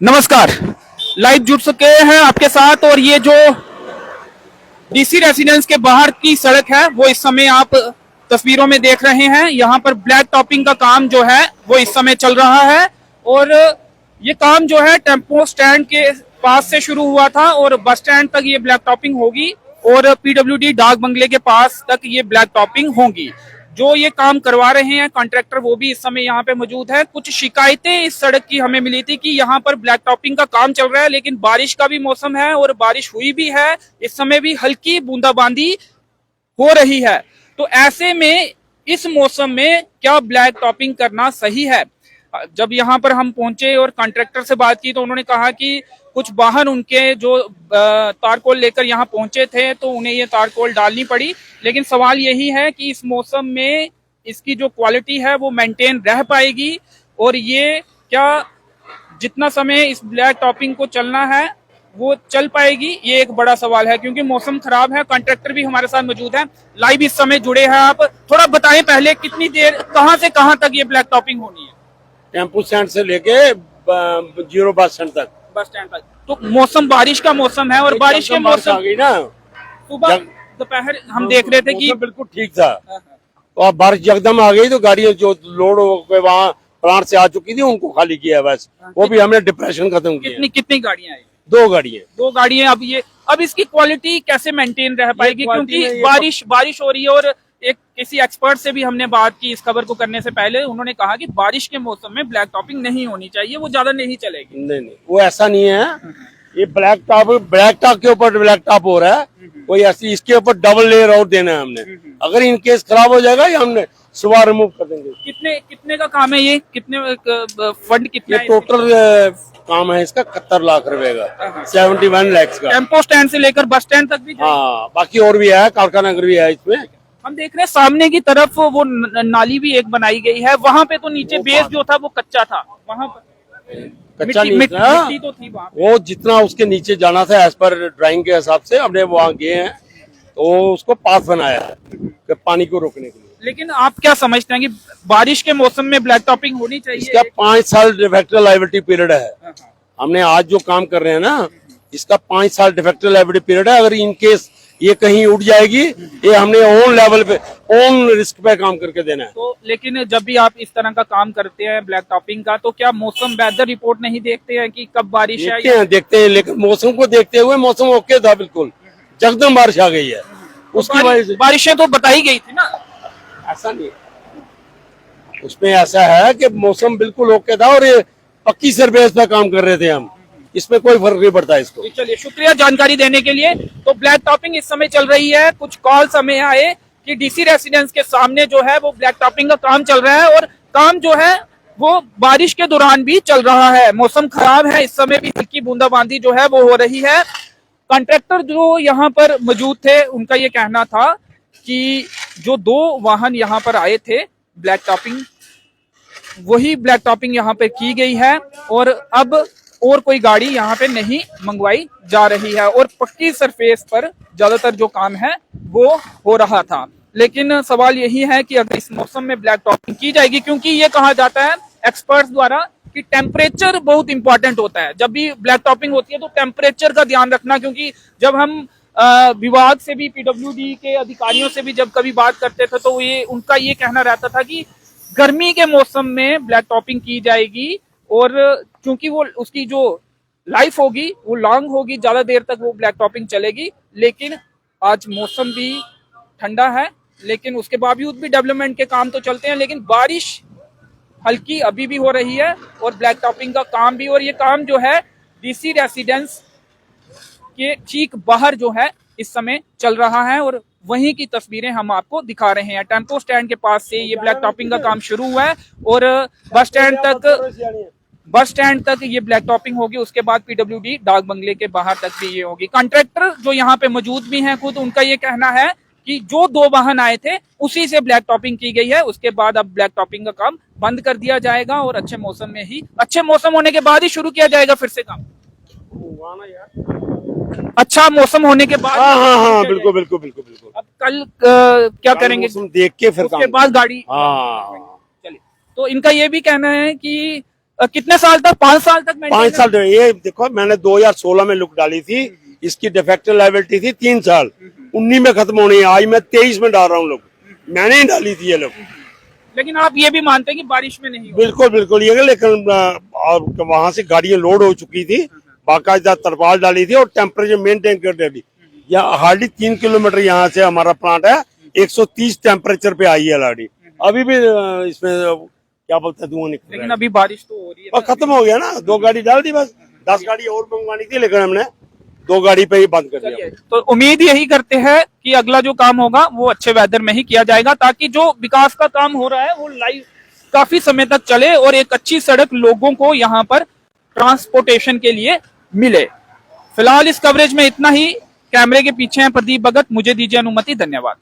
नमस्कार। लाइव जुड़ चुके हैं आपके साथ और ये जो डीसी रेसिडेंस के बाहर की सड़क है वो इस समय आप तस्वीरों में देख रहे हैं। यहाँ पर ब्लैक टॉपिंग का काम जो है वो इस समय चल रहा है और ये काम जो है टेम्पो स्टैंड के पास से शुरू हुआ था और बस स्टैंड तक ये ब्लैक टॉपिंग होगी और पीडब्ल्यूडी डाक बंगले के पास तक ये ब्लैक टॉपिंग होगी। जो ये काम करवा रहे हैं कॉन्ट्रैक्टर वो भी इस समय यहाँ पे मौजूद है। कुछ शिकायतें इस सड़क की हमें मिली थी कि यहाँ पर ब्लैक टॉपिंग का काम चल रहा है, लेकिन बारिश का भी मौसम है और बारिश हुई भी है। इस समय भी हल्की बूंदाबांदी हो रही है, तो ऐसे में इस मौसम में क्या ब्लैक टॉपिंग करना सही है? जब यहाँ पर हम पहुंचे और कॉन्ट्रैक्टर से बात की तो उन्होंने कहा कि कुछ वाहन उनके जो तारकोल लेकर यहाँ पहुंचे थे तो उन्हें ये तारकोल डालनी पड़ी, लेकिन सवाल यही है कि इस मौसम में इसकी जो क्वालिटी है वो मेंटेन रह पाएगी और ये क्या जितना समय इस ब्लैक टॉपिंग को चलना है वो चल पाएगी, ये एक बड़ा सवाल है। क्योंकि मौसम खराब है। कॉन्ट्रैक्टर भी हमारे साथ मौजूद है, लाइव इस समय जुड़े हैं। आप थोड़ा बताएं पहले कितनी देर कहां से कहां तक ये ब्लैक टॉपिंग होनी है? टेम्पो स्टैंड से लेके जीरो बस स्टैंड तक। बस स्टैंड तक। तो मौसम बारिश का मौसम है और बारिश के मौसम आ गई ना, सुबह दोपहर हम देख रहे थे कि बिल्कुल ठीक था और बारिश एकदम आ गई तो गाड़ियां जो लोड वहाँ प्लांट से आ चुकी थी उनको खाली किया बस। वो भी हमने डिप्रेशन खत्म किया। कितनी गाड़ियां आई? दो गाड़ियां। अब इसकी क्वालिटी कैसे मेंटेन रह पाएगी? क्योंकि बारिश हो रही है और एक किसी एक्सपर्ट से भी हमने बात की इस खबर को करने से पहले, उन्होंने कहा कि बारिश के मौसम में ब्लैक टॉपिंग नहीं होनी चाहिए, वो ज्यादा नहीं चलेगी। नहीं वो ऐसा नहीं है। ये ब्लैक टॉप के ऊपर ब्लैक टॉप हो रहा है, कोई ऐसी इसके ऊपर डबल लेयर और देना है हमने। अगर इन केस खराब हो जाएगा ये हमने सुबह रिमूव कर देंगे। कितने का काम है ये? कितने फंड कितने? टोटल काम है इसका 71 लाख रुपए का, 71 लाख का। टेम्पो स्टैंड से लेकर बस स्टैंड तक भी? हाँ, बाकी और भी है, कारखा नगर भी है इसमें। हम देख रहे हैं सामने की तरफ वो नाली भी एक बनाई गई है, वहाँ पे तो नीचे बेस जो था वो कच्चा था, वहाँ कच्चा नहीं था। मिट्टी तो थी वहाँ। वो जितना उसके नीचे जाना था एज पर ड्राइंग के हिसाब से हमने वहाँ गए हैं तो उसको पास बनाया है पानी को रोकने के लिए। लेकिन आप क्या समझते हैं कि बारिश के मौसम में ब्लैक टॉपिंग होनी चाहिए? इसका 5 साल डिफेक्टिव लायबिलिटी पीरियड है। हमने आज जो काम कर रहे हैं ना, इसका 5 साल डिफेक्टिव लायबिलिटी पीरियड है। अगर इन केस ये कहीं उठ जाएगी, ये हमने ओन लेवल पे ओन रिस्क पे काम करके देना है। तो लेकिन जब भी आप इस तरह का काम करते हैं ब्लैक टॉपिंग का, तो क्या मौसम वेदर रिपोर्ट नहीं देखते हैं कि कब बारिश है? देखते हैं, लेकिन मौसम को देखते हुए मौसम ओके था, बिल्कुल जगदम बारिश आ गई है। उसकी वजह से बारिशें तो बताई गई थी ना। ऐसा नहीं, उसमें ऐसा है कि मौसम बिल्कुल ओके था और ये पक्की सरफेस पे काम कर रहे थे हम, इसमें कोई फर्क नहीं पड़ता इसको। चलिए, शुक्रिया जानकारी देने के लिए। तो ब्लैक टॉपिंग इस समय चल रही है। कुछ कॉल समय आए कि डीसी रेसिडेंस के सामने जो है वो ब्लैक टॉपिंग का काम चल रहा है और काम जो है वो बारिश के दौरान भी चल रहा है। मौसम खराब है, इस समय भी हल्की बूंदाबांदी जो है वो हो रही है। कॉन्ट्रैक्टर जो यहाँ पर मौजूद थे उनका ये कहना था कि जो 2 वाहन यहाँ पर आए थे ब्लैक टॉपिंग, वही ब्लैक टॉपिंग यहाँ पे की गई है और अब और कोई गाड़ी यहाँ पे नहीं मंगवाई जा रही है और पक्की सरफेस पर ज्यादातर जो काम है वो हो रहा था। लेकिन सवाल यही है कि अगर इस मौसम में ब्लैक टॉपिंग की जाएगी, क्योंकि ये कहा जाता है एक्सपर्ट्स द्वारा कि टेम्परेचर बहुत इंपॉर्टेंट होता है। जब भी ब्लैक टॉपिंग होती है तो टेम्परेचर का ध्यान रखना, क्योंकि जब हम विभाग से भी पीडब्ल्यूडी के अधिकारियों से भी जब कभी बात करते थे तो ये उनका ये कहना रहता था कि गर्मी के मौसम में ब्लैक टॉपिंग की जाएगी और क्योंकि वो उसकी जो लाइफ होगी वो लॉन्ग होगी, ज्यादा देर तक वो ब्लैक टॉपिंग चलेगी। लेकिन आज मौसम भी ठंडा है, लेकिन उसके बावजूद भी डेवलपमेंट के काम तो चलते हैं, लेकिन बारिश हल्की अभी भी हो रही है और ब्लैक टॉपिंग का काम भी। और ये काम जो है डीसी रेसिडेंस के ठीक बाहर जो है इस समय चल रहा है और वहीं की तस्वीरें हम आपको दिखा रहे हैं। टेम्पो स्टैंड के पास से ये ब्लैक टॉपिंग का काम शुरू हुआ है और बस स्टैंड तक ये ब्लैक टॉपिंग होगी। उसके बाद पीडब्ल्यूडी डाक बंगले के बाहर तक भी ये होगी। कॉन्ट्रैक्टर जो यहाँ पे मौजूद भी हैं खुद, उनका ये कहना है कि जो 2 वाहन आए थे उसी से ब्लैक टॉपिंग की गई है, उसके बाद अब ब्लैक टॉपिंग का काम बंद कर दिया जाएगा और अच्छे मौसम होने के बाद ही शुरू किया जाएगा फिर से काम। अच्छा मौसम होने के बाद? हाँ, बिल्कुल। अब कल क्या करेंगे? मौसम देख के फिर उसके बाद गाड़ी। हाँ। चलिए, तो इनका ये भी कहना है कि कितने साल तक, 5 साल तक? 5 साल। ये देखो मैंने 2016 में लुक डाली थी, इसकी डिफेक्टिव लायबिलिटी थी 3 साल, 19 में खत्म होनी है, आज मैं 23 में डाल रहा हूँ लुक, मैंने ही डाली थी ये लुक। लेकिन आप ये भी मानते हैं कि बारिश में नहीं हो? बिल्कुल बिल्कुल ये, लेकिन वहां से गाड़ियां लोड हो चुकी थी, बाकायदा तरपाल डाली थी और टेम्परेचर मेंटेन कर दी। यहाँ हार्डली 3 किलोमीटर यहाँ से हमारा प्लांट है, 130 टेम्परेचर पे आई है गाड़ी, अभी भी इसमें क्या बोलते हैं धुआं निकल रहा है। लेकिन अभी बारिश तो हो रही है और खत्म हो गया ना, 2 गाड़ी डाल दी, बस 10 गाड़ी और मंगवानी थी, लेकिन हमने 2 गाड़ी पे ही बंद कर दिया। तो उम्मीद यही करते हैं कि अगला जो काम होगा वो अच्छे वेदर में ही किया जाएगा, ताकि जो विकास का काम हो रहा है वो लाइव काफी समय तक चले और एक अच्छी सड़क लोगों को यहाँ पर ट्रांसपोर्टेशन के लिए मिले। फिलहाल इस कवरेज में इतना ही। कैमरे के पीछे हैं प्रदीप भगत, मुझे दीजिए अनुमति, धन्यवाद।